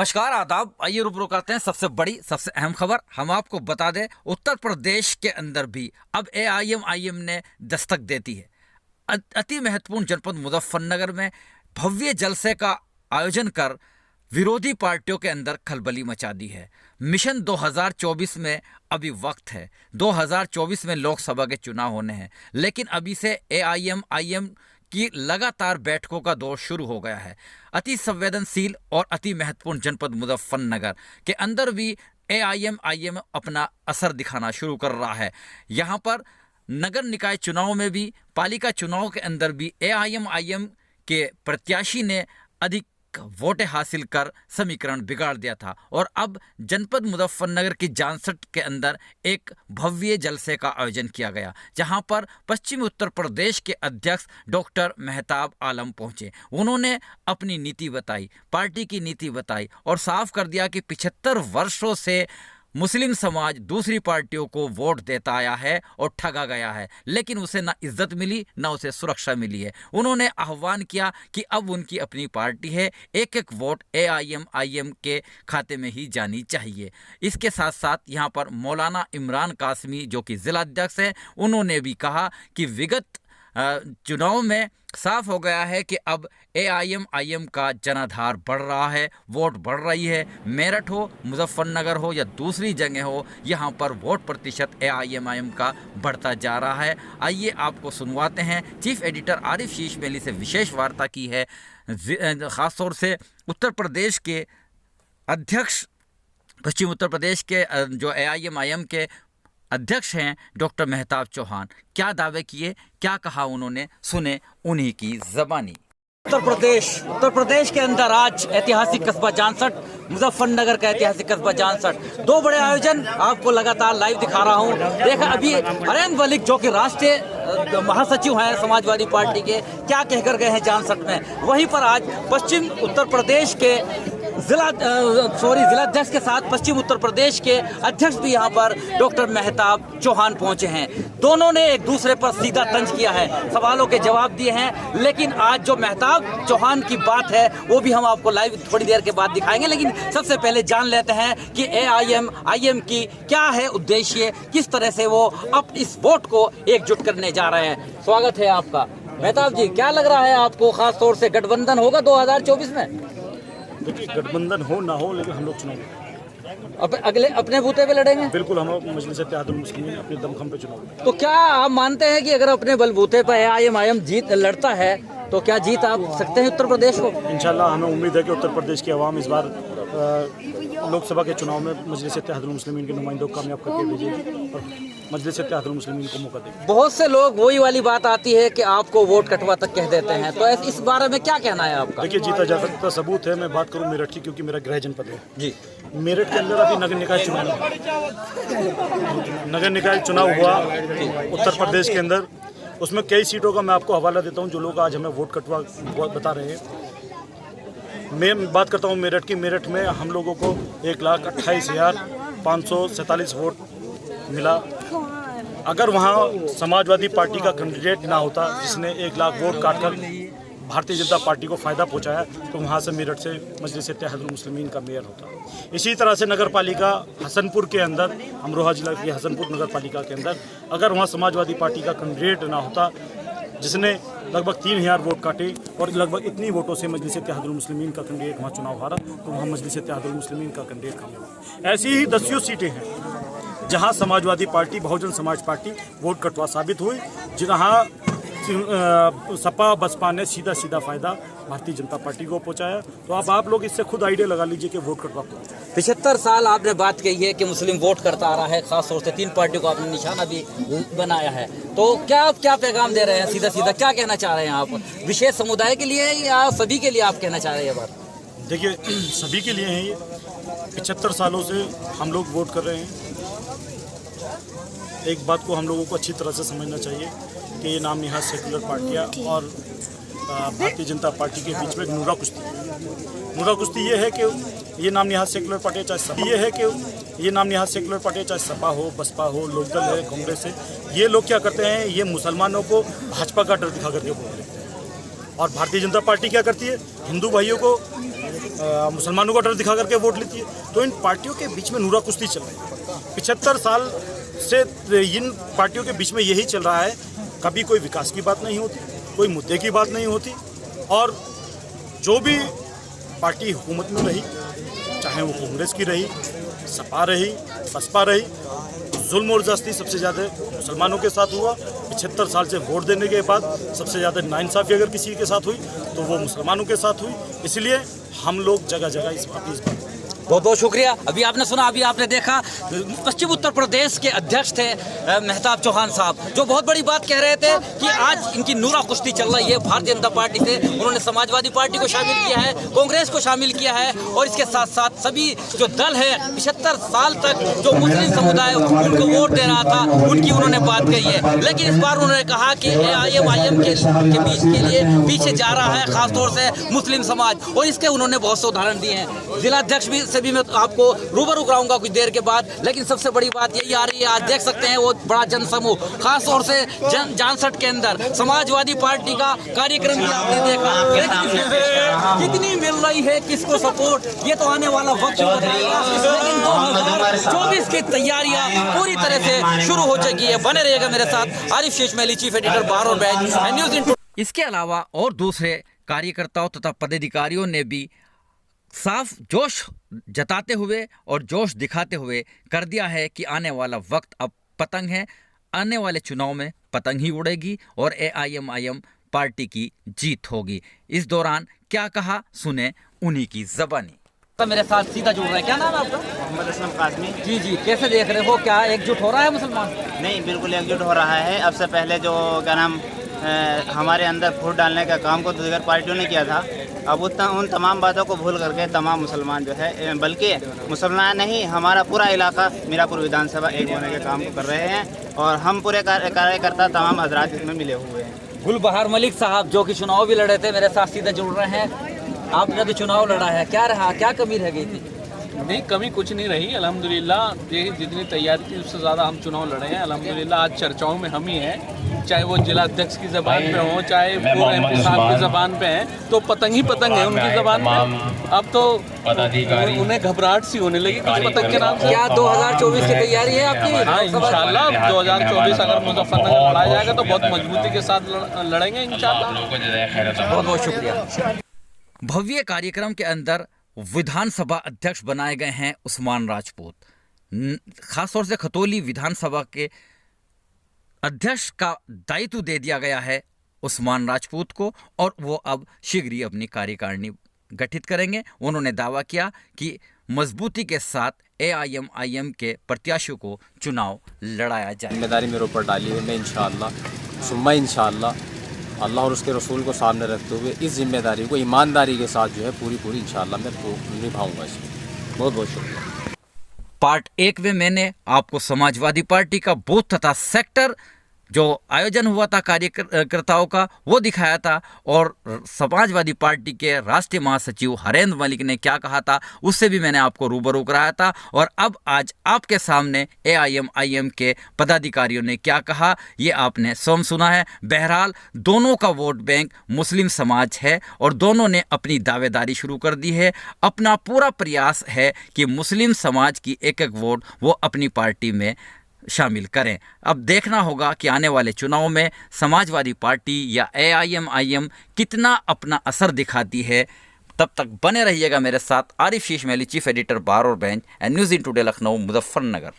नमस्कार आदाब। आइए रूबरू करते हैं सबसे बड़ी सबसे अहम खबर। हम आपको बता दें, उत्तर प्रदेश के अंदर भी अब एआईएमआईएम ने दस्तक देती है। अति महत्वपूर्ण जनपद मुजफ्फरनगर में भव्य जलसे का आयोजन कर विरोधी पार्टियों के अंदर खलबली मचा दी है। मिशन 2024 में अभी वक्त है। 2024 में लोकसभा के चुनाव होने हैं, लेकिन अभी से एआईएमआईएम की लगातार बैठकों का दौर शुरू हो गया है। अति संवेदनशील और अति महत्वपूर्ण जनपद मुजफ्फरनगर के अंदर भी एआईएमआईएम अपना असर दिखाना शुरू कर रहा है। यहाँ पर नगर निकाय चुनाव में भी, पालिका चुनाव के अंदर भी एआईएमआईएम के प्रत्याशी ने अधिक वोटें हासिल कर समीकरण बिगाड़ दिया था और अब जनपद मुजफ्फरनगर की जानसठ के अंदर एक भव्य जलसे का आयोजन किया गया, जहां पर पश्चिमी उत्तर प्रदेश के अध्यक्ष डॉक्टर मेहताब आलम पहुंचे। उन्होंने अपनी नीति बताई, पार्टी की नीति बताई और साफ कर दिया कि 75 वर्षों से मुस्लिम समाज दूसरी पार्टियों को वोट देता आया है और ठगा गया है, लेकिन उसे ना इज्जत मिली ना उसे सुरक्षा मिली है। उन्होंने आह्वान किया कि अब उनकी अपनी पार्टी है, एक एक वोट एआईएमआईएम के खाते में ही जानी चाहिए। इसके साथ साथ यहाँ पर मौलाना इमरान कासमी जो कि जिलाध्यक्ष हैं, उन्होंने भी कहा कि विगत चुनाव में साफ हो गया है कि अब एआईएमआईएम का जनाधार बढ़ रहा है, वोट बढ़ रही है। मेरठ हो, मुजफ्फरनगर हो या दूसरी जगह हो, यहाँ पर वोट प्रतिशत एआईएमआईएम का बढ़ता जा रहा है। आइए आपको सुनवाते हैं। चीफ एडिटर आरिफ शीश मेली से विशेष वार्ता की है, ख़ासतौर से उत्तर प्रदेश के अध्यक्ष, पश्चिम उत्तर प्रदेश के जो एआईएमआईएम के अध्यक्ष हैं डॉक्टर मेहताब चौहान। क्या दावे किए, क्या कहा उन्होंने, सुने उन्हीं की ज़बानी। उत्तर प्रदेश के अंदर आज ऐतिहासिक कस्बा जानसठ, मुजफ्फरनगर का ऐतिहासिक कस्बा जानसठ, दो बड़े आयोजन आपको लगातार लाइव दिखा रहा हूं। देखा अभी अरैन मलिक जो कि राष्ट्रीय महासचिव हैं समाजवादी पार्टी के, क्या कहकर गए हैं जानसठ में। वहीं पर आज पश्चिम उत्तर प्रदेश के जिलाध्यक्ष के साथ पश्चिम उत्तर प्रदेश के अध्यक्ष भी यहाँ पर डॉक्टर मेहताब चौहान पहुंचे हैं। दोनों ने एक दूसरे पर सीधा तंज किया है, सवालों के जवाब दिए हैं। लेकिन आज जो मेहताब चौहान की बात है वो भी हम आपको लाइव थोड़ी देर के बाद दिखाएंगे। लेकिन सबसे पहले जान लेते हैं कि एआईएमआईएम की क्या है उद्देश्य, किस तरह से वो अब इस वोट को एकजुट करने जा रहे हैं। स्वागत है आपका। मेहताब जी, क्या लग रहा है आपको, खास तौर से गठबंधन होगा 2024 में? देखिए, गठबंधन हो ना हो, लेकिन हम लोग चुनाव अगले अपने बूते पे लड़ेंगे। बिल्कुल, हम मजलिस इत्तेहादुल मुस्लिमीन अपने दमखम पे चुनाव। तो क्या आप मानते हैं कि अगर अपने बलबूते पर एआईएमआईएम जीत लड़ता है तो क्या जीत आप सकते हैं उत्तर प्रदेश को? इंशाल्लाह हमें उम्मीद है कि उत्तर प्रदेश की आवाम इस बार लोकसभा के चुनाव में मजलिस इत्तेहादुल मुस्लिमीन के नुमाइंदों को कामयाब करके भेजेगी और मजलिस इत्तेहादुल मुस्लिमीन को मौका देगी। बहुत से लोग वही वाली बात आती है कि आपको वोट कटवा तक कह देते हैं, तो इस बारे में क्या कहना है आपका? देखिए, जीता जा सकता सबूत है। मैं बात करूँ मेरठ की, क्योंकि मेरा गृह जनपद है जी। मेरठ के अंदर अभी नगर निकाय चुनाव हुआ उत्तर प्रदेश के अंदर। उसमें कई सीटों का मैं आपको हवाला देता हूं, जो लोग आज हमें वोट कटवा बता रहे हैं। मैं बात करता हूं मेरठ की। मेरठ में हम लोगों को 1,28,547 वोट मिला। अगर वहां समाजवादी पार्टी का कैंडिडेट ना होता जिसने 1 लाख वोट काटकर भारतीय जनता पार्टी को फ़ायदा पहुंचाया, तो वहां से मेरठ से मजलिस इत्तेहादुल मुस्लिमीन का मेयर होता। इसी तरह से नगर पालिका हसनपुर के अंदर, अमरोहा जिला की हसनपुर नगर पालिका के अंदर, अगर वहां समाजवादी पार्टी का कैंडिडेट ना होता जिसने लगभग 3,000 वोट काटे और लगभग इतनी वोटों से मजलिस इत्तेहादुल मुस्लिमीन का कैंडिडेट वहाँ चुनाव हारा, तो वहाँ मजलिस इत्तेहादुल मुस्लिमीन का कैंडिडेट कामयाब। ऐसी ही 10 सीटें हैं जहाँ Samajwadi party, Bahujan Samaj party vote कटवा साबित हुई, जहाँ सपा बसपा ने सीधा फ़ायदा भारतीय जनता पार्टी को पहुंचाया। तो आप लोग इससे खुद आइडिया लगा लीजिए कि वोट कटवा। 75 साल आपने बात कही है कि मुस्लिम वोट करता आ रहा है, खास तौर से 3 पार्टियों को आपने निशाना भी बनाया है। तो क्या पैगाम दे रहे हैं, सीधा क्या कहना चाह रहे हैं आप? विशेष समुदाय के लिए या सभी के लिए आप कहना चाह रहे हैं ये बात? देखिए, सभी के लिए है ये। 75 सालों से हम लोग वोट कर रहे हैं। एक बात को हम लोगों को अच्छी तरह से समझना चाहिए कि ये नाम निहाद सेकुलर पार्टियाँ और भारतीय जनता पार्टी के बीच में नूरा कुश्ती ये है कि ये नाम निहाद सेकुलर पार्टियाँ चाहे सपा हो, बसपा हो, लोकदल है, कांग्रेस है, ये लोग क्या करते हैं, ये मुसलमानों को भाजपा का डर दिखा करके बोल देते हैं और भारतीय जनता पार्टी क्या करती है, हिंदू भाइयों को मुसलमानों का डर दिखा करके वोट लेती है। तो इन पार्टियों के बीच में नूरा कुश्ती चल रही है। 75 साल से इन पार्टियों के बीच में यही चल रहा है, कभी कोई विकास की बात नहीं होती, कोई मुद्दे की बात नहीं होती। और जो भी पार्टी हुकूमत में रही, चाहे वो कांग्रेस की रही, सपा रही, बसपा रही, जुल्म और ज़्यादती सबसे ज़्यादा मुसलमानों के साथ हुआ। 75 साल से वोट देने के बाद सबसे ज़्यादा नाइंसाफ़ी अगर किसी के साथ हुई तो वो मुसलमानों के साथ हुई। इसलिए हम लोग जगह जगह इस बात बहुत बहुत शुक्रिया। अभी आपने सुना, अभी आपने देखा, पश्चिम उत्तर प्रदेश के अध्यक्ष थे मेहताब चौहान साहब, जो बहुत बड़ी बात कह रहे थे कि आज इनकी नूरा कुश्ती चल रही है भारतीय जनता पार्टी से। उन्होंने समाजवादी पार्टी को शामिल किया है, कांग्रेस को शामिल किया है, और इसके साथ साथ सभी जो दल है 75 साल तक जो मुस्लिम समुदाय उनको वोट दे रहा था, उनकी उन्होंने बात कही है। लेकिन इस बार उन्होंने कहा कि AIM-IM के बीच के लिए पीछे जा रहा है, खासतौर से मुस्लिम समाज, और इसके उन्होंने बहुत से उदाहरण दिए हैं। जिलाध्यक्ष भी से भी मैं आपको रूबरू कराऊंगा कुछ देर के बाद। लेकिन सबसे बड़ी बात यही आ रही है, आज देख सकते हैं वो बड़ा जनसमूह, खास तौर से जानसठ के अंदर समाजवादी पार्टी का कार्यक्रम भी आपने देखा। कितनी मिल रही है, किसको सपोर्ट, ये तो आने वाला वक्त बताएगा। लेकिन 2024 की तैयारियां पूरी तरह से शुरू हो चुकी है। बने रहिएगा मेरे साथ। आरिफ शेष मैली, चीफ एडिटर बारोर बैंच, न्यूज़ इन। इसके अलावा और दूसरे कार्यकर्ताओं तथा पदाधिकारियों ने भी साफ जोश जताते हुए और जोश दिखाते हुए कर दिया है कि आने वाला वक्त अब पतंग है, आने वाले चुनाव में पतंग ही उड़ेगी और AIM-IM पार्टी की जीत होगी। इस दौरान क्या कहा, सुने उन्हीं की ज़बानी। तो मेरे साथ सीधा जुड़ रहा है, क्या नाम है आपका? मोहम्मद असलम काज़मी। जी जी, कैसे देख रहे हो, क्या एकजुट हो रहा है मुसलमान? नहीं, बिल्कुल एकजुट हो रहा है। अब से पहले जो क्या नाम हमारे अंदर फूट डालने का काम को दीगर पार्टियों ने किया था, अब उन तमाम बातों को भूल करके तमाम मुसलमान जो है, बल्कि मुसलमान नहीं, हमारा पूरा इलाका मीरापुर विधानसभा एक होने के काम को कर रहे हैं, और हम पूरे कार्यकर्ता तमाम हजरात इसमें मिले हुए हैं। गुलबहार मलिक साहब जो कि चुनाव भी लड़े थे, मेरे साथ सीधे जुड़ रहे हैं। आपने तो चुनाव लड़ा है, क्या रहा, क्या कमी रह गई थी? नहीं, कमी कुछ नहीं रही अल्हम्दुलिल्लाह। ये जितनी तैयारी थी उससे ज़्यादा हम चुनाव लड़े हैं अल्हम्दुलिल्लाह। आज चर्चाओं में हम ही हैं, चाहे वो जिला अध्यक्ष की ज़बान पे हो, चाहे पूर्व MP साहब की ज़बान पे हैं, तो पतंग ही पतंग है उनकी ज़बान पे। अब तो उन्हें घबराहट सी होने लगी कुछ पतंग के नाम से। क्या 2024 की तैयारी है आपकी? हाँ, इंशाल्लाह 2024 अगर मुजफ्फरनगर लड़ा जाएगा तो बहुत मजबूती के साथ लड़ेंगे इंशाल्लाह। बहुत बहुत शुक्रिया। भव्य कार्यक्रम के अंदर विधानसभा अध्यक्ष बनाए गए हैं उस्मान राजपूत। खासतौर से खतौली विधानसभा के अध्यक्ष का दायित्व दे दिया गया है उस्मान राजपूत को, और वो अब शीघ्र ही अपनी कार्यकारिणी गठित करेंगे। उन्होंने दावा किया कि मजबूती के साथ AIM-IM के प्रत्याशियों को चुनाव लड़ाया जाए। जिम्मेदारी मेरे ऊपर डाली है, मैं इंशाअल्लाह अल्लाह और उसके रसूल को सामने रखते हुए इस जिम्मेदारी को ईमानदारी के साथ जो है पूरी इंशाअल्लाह मैं निभाऊंगा इसमें। बहुत बहुत शुक्रिया। पार्ट 1 में मैंने आपको समाजवादी पार्टी का बूथ तथा सेक्टर जो आयोजन हुआ था कार्यकर्ताओं का वो दिखाया था, और समाजवादी पार्टी के राष्ट्रीय महासचिव हरेंद्र मलिक ने क्या कहा था उससे भी मैंने आपको रूबरू कराया था। और अब आज आपके सामने AIM-IM के पदाधिकारियों ने क्या कहा ये आपने स्वयं सुना है। बहरहाल दोनों का वोट बैंक मुस्लिम समाज है और दोनों ने अपनी दावेदारी शुरू कर दी है। अपना पूरा प्रयास है कि मुस्लिम समाज की एक एक वोट वो अपनी पार्टी में शामिल करें। अब देखना होगा कि आने वाले चुनाव में समाजवादी पार्टी या AIM-IM कितना अपना असर दिखाती है। तब तक बने रहिएगा मेरे साथ। आरिफ शेष मैली, चीफ एडिटर बारोर बैंच, news in today Lucknow, Muzaffarnagar.